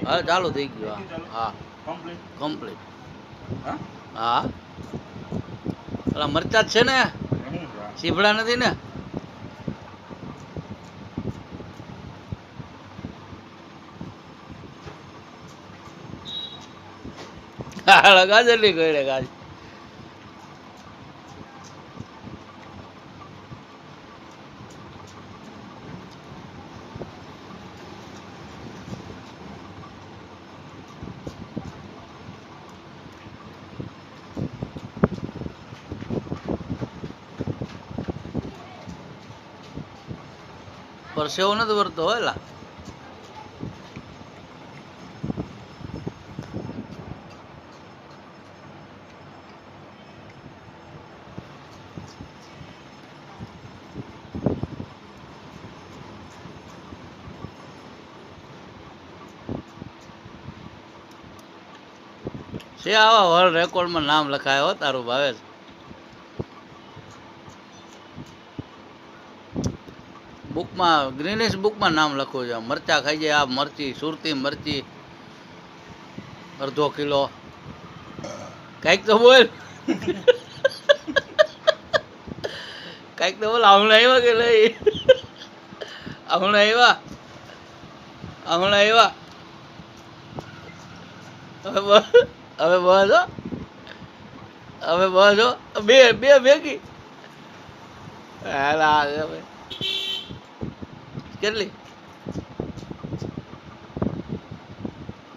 હા ચાલુ થઈ ગયું. હા કમ્પ્લીટ. હા પેલા મરચા જ છે ને, સીભડા નથી ને. ગાજર ની કોઈ ગાજ પરસેવો નથી વરતો હોય. છે આવા વર્લ્ડ રેકોર્ડમાં નામ લખાય હો તારું ભાવેશ. બુકમાં ગ્રીનિશ બુકમાં નામ લખવું છે. મરચા ખાઈ જાય આ મરચી, સુરતી મરચી અડધો કિલો. કઈક તો બોલ. કઈક તો બોલ. હમણાં આવ્યા કે નહીં? હમણાં આવ્યા. હમણાં આવ્યા. હવે બસ હવે બસ બે બે ભેગી. કેટલી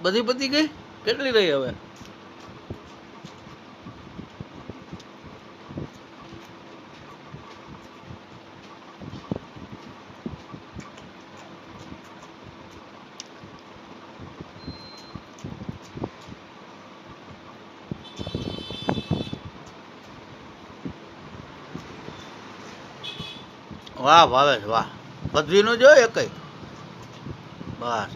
બધી પતી ગઈ? કેટલી રહી હવે? વાહ ભાવેશ વાહ. પદવીનું જો એક બસ.